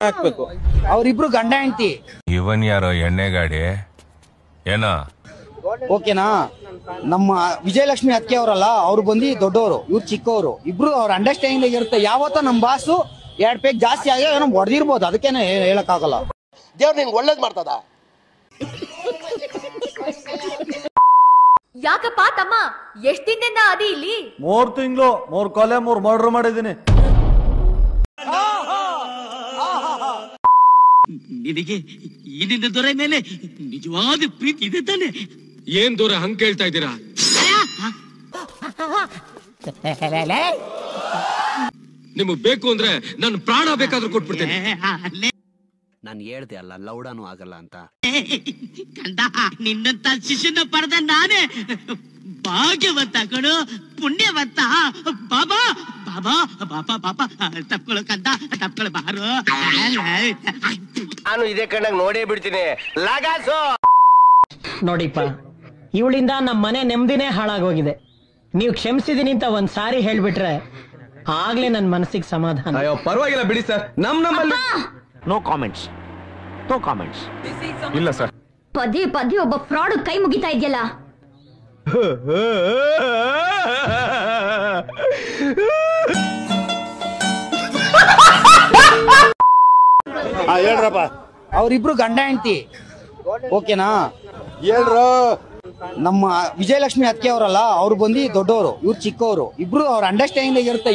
ಹಾಕ್ಬೇಕು. ಅವ್ರಿಬ್ರು ಗಂಡ ಹೆಂಡತಿ. ಇವನ್ ಯಾರೋ ಎಣ್ಣೆ ಗಾಡಿ ಏನೋ ಓಕೆನಾ? ನಮ್ಮ ವಿಜಯಲಕ್ಷ್ಮಿ ಅತ್ತಿಗೆ ಅವರಲ್ಲ, ಅವ್ರು ಬಂದು ದೊಡ್ಡವರು, ಇವ್ರು ಚಿಕ್ಕವರು. ಇಬ್ರು ಅವ್ರ ಅಂಡರ್ಸ್ಟ್ಯಾಂಡಿಂಗ್ ಇರುತ್ತೆ. ಯಾವತ್ತ ನಮ್ ಬಾಸು 2 ಪೇಕ್ ಜಾಸ್ತಿ ಆಗಿ ಏನೋ ಹೊಡೆದಿರ್ಬೋದು, ಅದಕ್ಕೇನೆ ಹೇಳಕ್ ಆಗಲ್ಲ. ದೇವ್ರು ನಿಂಗೆ ಒಳ್ಳೇದ್ ಮಾಡ್ತದ. ಯಾಕಪ್ಪ ತಮ್ಮ, ಎಷ್ಟ್ ದಿನದಿಂದ ಅದಿ ಇಲ್ಲಿ? 3 ತಿಂಗಳು 3 ಕೊಲೆ 3 ಮರ್ಡರ್ ಮಾಡಿದೀನಿ. ನಿನಗೆ ಈ ನಿನ್ನ ದೊರೆ ಮೇಲೆ ನಿಜವಾದ ಪ್ರೀತಿ ಇದೆ ತಾನೆ? ಏನ್ ದೊರೆ ಹಂಗ್ ಕೇಳ್ತಾ ಇದ್ದೀರಾ? ನಿಮಗ್ ಬೇಕು ಅಂದ್ರೆ ನಾನು ಪ್ರಾಣ ಬೇಕಾದ್ರೂ ಕೊಟ್ಬಿಡ್ತೇನೆ. ನಾನು ಹೇಳ್ದೆ ಅಲ್ಲ ಲೌಡಾನು ಆಗಲ್ಲ ಅಂತ. ಕಂದ, ನಿನ್ನಂತ ಶಿಷ್ಯನ ಪಡೆದ ನಾನೇ ಭಾಗ್ಯವಂತ ಕಣು, ಪುಣ್ಯವಂತ. ಬಾಬಾ ಬಾಬಾ ಬಾಬಾ ಬಾಬಾ ತಪ್ಕೊಳ್ಳೋ ಕಂದ, ತಪ್ಕೊಳ್ಳೋ ಬಾರು. ನಾನು ಇದೇ ಕಣ್ಣಾಗ ನೋಡೇ ಬಿಡ್ತೀನಿ. ಲಗಾಸು ನೋಡಿಪ್ಪ, ಇವಳಿಂದ ನಮ್ಮ ಮನೆ ನೆಮ್ಮದಿನೇ ಹಾಳಾಗೋಗಿದೆ. ನೀವು ಕ್ಷಮಿಸಿದೀನಿ ಅಂತ ಒಂದ್ ಸಾರಿ ಹೇಳ್ಬಿಟ್ರೆ ಆಗ್ಲೇ ನನ್ ಮನಸ್ಸಿಗೆ ಸಮಾಧಾನ. ಅಯ್ಯೋ ಪರವಾಗಿಲ್ಲ ಬಿಡಿ ಸರ್, ನಮ್ಮಲ್ಲಿ ನೋ ಕಾಮೆಂಟ್ಸ್, ನೋ ಕಾಮೆಂಟ್ಸ್. ಇಲ್ಲ ಸರ್. ಪದೇ ಪದೇ ಒಬ್ಬ ಫ್ರಾಡ್ ಕೈ ಮುಗಿತಾ ಇದೆಯಲ್ಲ. ಹೇಳ್ರಪ್ಪ. ಅವ್ರಿಬ್ರು ಗಂಡ ಹೆಂಡತಿ. ಓಕೆನಾ? ಹೇಳ್ರು. ನಮ್ಮ ವಿಜಯಲಕ್ಷ್ಮಿ ಅತ್ತಿಗೆ ಅವರಲ್ಲ, ಅವ್ರು ಬಂದು ದೊಡ್ಡವರು, ಇವ್ರು ಚಿಕ್ಕವರು. ಇಬ್ರು ಅವ್ರ ಅಂಡರ್ಸ್ಟ್ಯಾಂಡಿಂಗ್ ಇರುತ್ತೆ.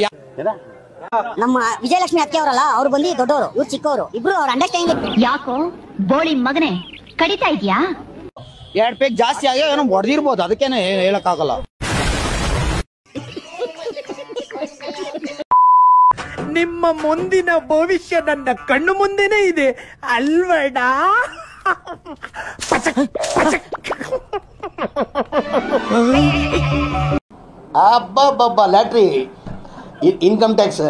ನಮ್ಮ ವಿಜಯಲಕ್ಷ್ಮಿ ಅತ್ತಿಗೆ ಅವರಲ್ಲ, ಅವ್ರು ಬಂದು ದೊಡ್ಡವರು, ಇವ್ರು ಚಿಕ್ಕವರು. ಇಬ್ರು ಅವ್ರ ಅಂಡರ್ಸ್ಟ್ಯಾಂಡಿಂಗ್. ಯಾಕೋ ಬೋಳಿ ಮಗನೇ ಕಡಿತಾ ಇದೆಯಾ? 2 ಪೇಕ್ ಜಾಸ್ತಿ ಆಗಿ ಏನೋ ಹೊಡೆದಿರ್ಬೋದು, ಅದಕ್ಕೇನೆ ಹೇಳಕ್ ಆಗಲ್ಲ. ನಿಮ್ಮ ಮುಂದಿನ ಭವಿಷ್ಯ ನನ್ನ ಕಣ್ಣು ಮುಂದೆನೇ ಇದೆ ಅಲ್ವಡ? ಅಬ್ಬಬ್ಬಬ್ಬ, ಲ್ಯಾಟ್ರಿ, ಇನ್ಕಮ್ ಟ್ಯಾಕ್ಸ್.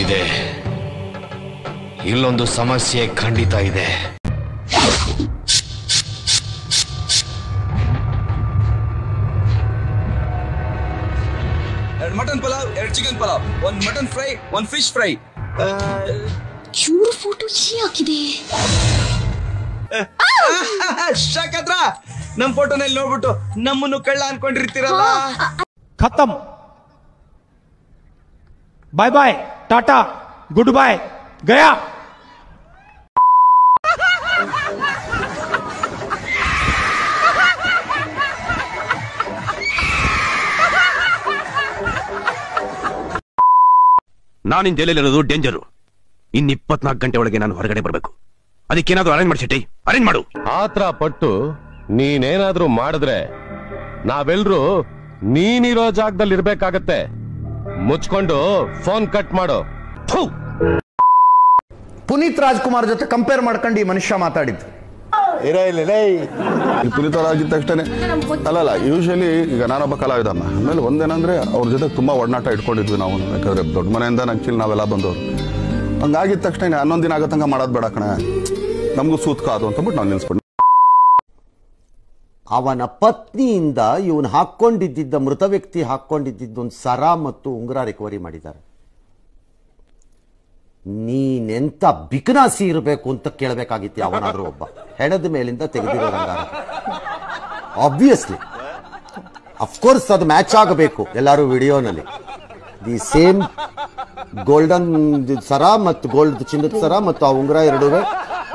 ಇದೆ, ಇಲ್ಲೊಂದು ಸಮಸ್ಯೆ ಖಂಡಿತ ಇದೆ. Mutton pulao, 2 chicken pulao, 1 mutton fry, 1 fish fry. ಚೂರು ಫೋಟೋ ಹಾಕಿದೆ. ಶಾಕತ್ರ ನಮ್ ಫೋಟೋನಲ್ಲಿ ನೋಡ್ಬಿಟ್ಟು ನಮ್ಮನ್ನು ಕಳ್ಳ ಅನ್ಕೊಂಡಿರ್ತೀರಲ್ಲ. खत्म, bye bye, tata, goodbye, गया. ನಾನಿನ್ ಜೈಲಲ್ಲಿರೋದು ಡೇಂಜರು. ಇನ್ 24 ಗಂಟೆ ಒಳಗೆ ನಾನು ಹೊರಗಡೆ ಬರ್ಬೇಕು. ಅದಕ್ಕೇನಾದ್ರೂ ಅರೇಂಜ್ ಮಾಡಿಸಿಟ್ಟಿ, ಅರೇಂಜ್ ಮಾಡು. ಆತರ ಪಟ್ಟು ನೀನೇನಾದ್ರೂ ಮಾಡಿದ್ರೆ ನಾವೆಲ್ರೂ ನೀನಿರೋ ಜಾಗದಲ್ಲಿ ಇರ್ಬೇಕಾಗತ್ತೆ. ಮುಚ್ಕೊಂಡು ಫೋನ್ ಕಟ್ ಮಾಡು. ಪುನೀತ್ ರಾಜ್ಕುಮಾರ್ ಜೊತೆ ಕಂಪೇರ್ ಮಾಡ್ಕೊಂಡು ಈ ಮನುಷ್ಯ ಮಾತಾಡಿದ್ದು. ಪುನೀತ್ ಆಗಿದ ತಕ್ಷಣ ಅಲ್ಲಲ್ಲ, ಯೂಶಲಿ ಈಗ ನಾನೊಬ್ಬ ಕಲಾವಿದಮ್ಮ. ಆಮೇಲೆ ಒಂದೇನಂದ್ರೆ ಅವ್ರ ಜೊತೆ ತುಂಬಾ ಒಡನಾಟ ಇಟ್ಕೊಂಡಿದ್ವಿ ನಾವು. ಯಾಕಂದ್ರೆ ದೊಡ್ಡ ಮನೆಯಿಂದ ಆಕ್ಚುಲಿ ನಾವೆಲ್ಲ ಬಂದವರು. ಹಂಗಾಗಿದ ತಕ್ಷಣ 11 ದಿನ ಆಗತ್ತಂಗ ಮಾಡೋದ್ ಬೇಡ ಕಣೆ, ನಮಗೂ ಸೂತ್ಕ ಅದು ಅಂತಂದ್ಬಿಟ್ಟು ನಾವು ನಿಲ್ಸ್ಬಿಟ್ಟು. ಅವನ ಪತ್ನಿಯಿಂದ ಇವನು ಹಾಕ್ಕೊಂಡಿದ್ದ ಮೃತ ವ್ಯಕ್ತಿ ಹಾಕ್ಕೊಂಡಿದ್ದೊಂದು ಸರ ಮತ್ತು ಉಂಗುರ ರಿಕವರಿ ಮಾಡಿದ್ದಾರೆ. ನೀನೆಂತ ಬಿಕನಾಸಿ ಇರಬೇಕು ಅಂತ ಕೇಳಬೇಕಾಗಿತ್ತು ಅವನಾದ್ರೂ ಒಬ್ಬ. ಹೆಣದ ಮೇಲಿಂದ ತೆಗೆದಿರೋದಂಗಾರ ಆಬ್ವಿಯಸ್ಲಿ, ಅಫ್ಕೋರ್ಸ್ ಅದು ಮ್ಯಾಚ್ ಆಗಬೇಕು ಎಲ್ಲರೂ ವಿಡಿಯೋನಲ್ಲಿ. ದಿ ಸೇಮ್ ಗೋಲ್ಡನ್ ಸರ ಮತ್ತು ಗೋಲ್ಡ್ ಚಿನ್ನದ ಸರ ಮತ್ತು ಆ ಉಂಗುರ ಎರಡೂ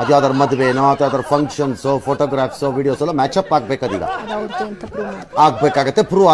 ಅದು ಯಾವ್ದಾರ ಮದುವೆನೋ ಅಥವಾ ಯಾವ್ದಾರ ಫಂಕ್ಷನ್ಸೋ ಫೋಟೋಗ್ರಾಫ್ಸೋ ವಿಡಿಯೋಸ್ ಎಲ್ಲ ಮ್ಯಾಚ್ ಅಪ್ ಆಗ್ಬೇಕದೀಗ, ಆಗ್ಬೇಕಾಗತ್ತೆ, ಪ್ರೂವ್